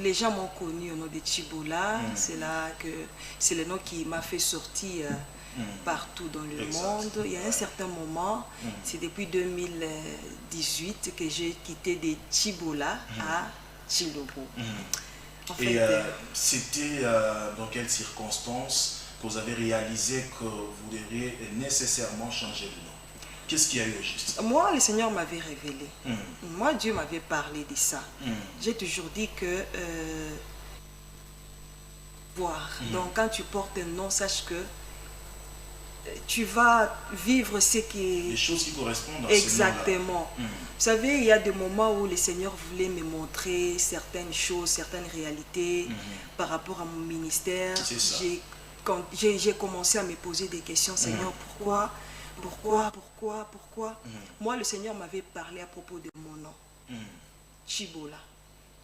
les gens m'ont connu au nom de Chibola. C'est là que c'est le nom qui m'a fait sortir partout dans le monde. Il y a un certain moment, c'est depuis 2018 que j'ai quitté de Chibola à Chilobo. En fait, et c'était dans quelles circonstances que vous avez réalisé que vous devriez nécessairement changer de nom? Qu'est-ce qu'il y a eu au juste? moi, le Seigneur m'avait révélé. Moi, Dieu m'avait parlé de ça. J'ai toujours dit que voir. Donc, quand tu portes un nom, sache que tu vas vivre ce qui est... Les choses qui correspondent à Exactement. ce nom-là. Vous savez, il y a des moments où le Seigneur voulait me montrer certaines choses, certaines réalités par rapport à mon ministère. C'est ça. J'ai commencé à me poser des questions. Seigneur, pourquoi? Moi, le Seigneur m'avait parlé à propos de mon nom, Chibola.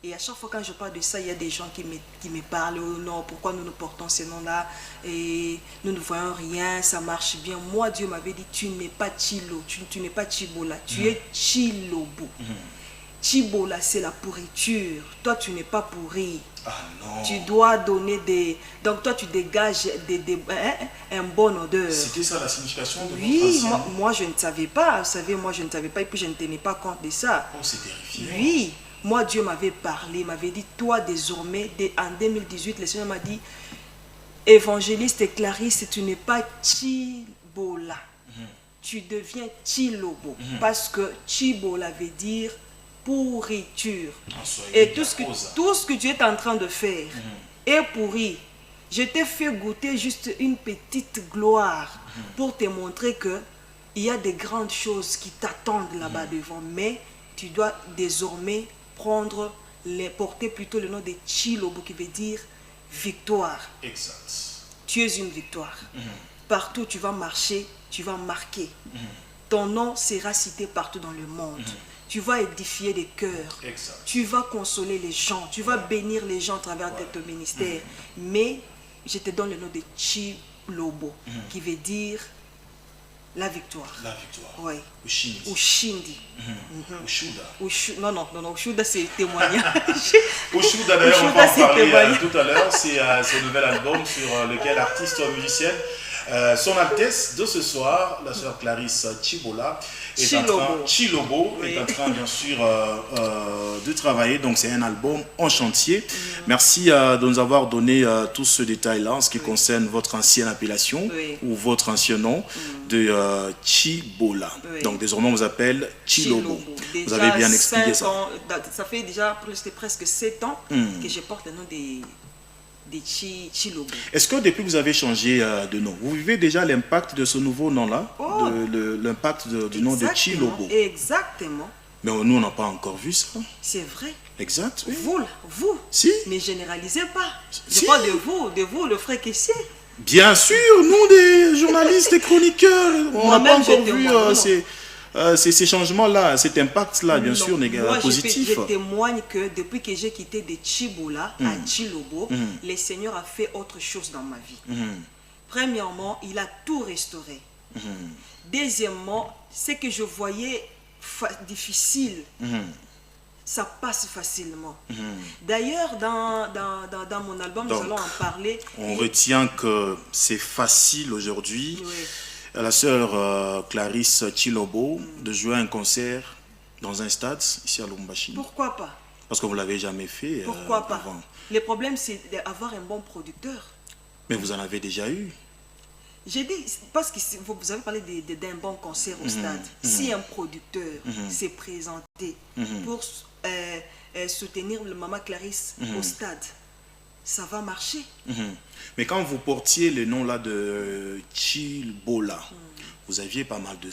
Et à chaque fois quand je parle de ça, il y a des gens qui me parlent, oh non, pourquoi nous portons ce nom-là et nous ne voyons rien, ça marche bien. Moi, Dieu m'avait dit, tu n'es pas Chilo, tu n'es pas Chibola, tu es Chilobo. Chibola, c'est la pourriture. Toi, tu n'es pas pourri. Ah non. Tu dois donner des... Donc toi, tu dégages un bon odeur. C'était ça la signification de Oui, votre ancien... moi, je ne savais pas. Vous savez, moi, je ne savais pas et puis je ne tenais pas compte de ça. Oh, c'est terrifiant. Oui. Moi, Dieu m'avait parlé, m'avait dit, toi désormais, en 2018, le Seigneur m'a dit, évangéliste et Clarisse, tu n'es pas Chibola, tu deviens Chilobo, parce que Chibola veut dire pourriture. Et tout ce que tu es en train de faire est pourri. Je t'ai fait goûter juste une petite gloire pour te montrer que il y a des grandes choses qui t'attendent là-bas devant, mais tu dois désormais porter plutôt le nom de Chilobo qui veut dire victoire. Exact. Tu es une victoire. Partout où tu vas marcher, tu vas marquer. Ton nom sera cité partout dans le monde. Tu vas édifier des cœurs. Exact. Tu vas consoler les gens. Tu vas bénir les gens à travers ton ministère. Mais je te donne le nom de Chilobo qui veut dire la victoire. La victoire. Oui. Ushindi. Ushindi. Ushuda. Non, Ushuda c'est témoignage. Ushuda d'ailleurs, on va en parler témoignage. tout à l'heure. C'est ce nouvel album sur lequel l'artiste musicienne, son Altesse de ce soir, la sœur Clarisse Chibola, Chilobo est en train bien sûr de travailler. Donc c'est un album en chantier. Merci de nous avoir donné tout ce détail-là en ce qui concerne votre ancienne appellation ou votre ancien nom de Chibola. Donc désormais on vous appelle Chilobo. Vous avez bien expliqué ça. Ça fait déjà presque 7 ans que je porte le nom de Chilobo. Est-ce que depuis que vous avez changé de nom, vous vivez déjà l'impact de ce nouveau nom-là, l'impact du nom de Chilobo? Exactement. Mais nous, on n'a pas encore vu ça. C'est vrai. Exact. Oui. Vous. Si. Ne généralisez pas. Je Si. parle de vous, le frère caissier. Bien sûr, nous, des journalistes et chroniqueurs, on n'a pas encore vu ces changements-là, cet impact-là, bien sûr, positif. Je témoigne que depuis que j'ai quitté de Chibola à Chilobo, le Seigneur a fait autre chose dans ma vie. Premièrement, il a tout restauré. Deuxièmement, ce que je voyais difficile, ça passe facilement. D'ailleurs, dans mon album, nous allons en parler. On retient que c'est facile aujourd'hui. À la sœur Clarisse Chilobo de jouer un concert dans un stade ici à Lubumbashi. Pourquoi pas? Parce que vous ne l'avez jamais fait Pourquoi pas avant. Le problème, c'est d'avoir un bon producteur. Mais vous en avez déjà eu. J'ai dit, parce que vous avez parlé d'un bon concert au stade. Si un producteur s'est présenté pour soutenir le maman Clarisse au stade, ça va marcher. Mais quand vous portiez le nom là de Chibola, vous aviez pas mal de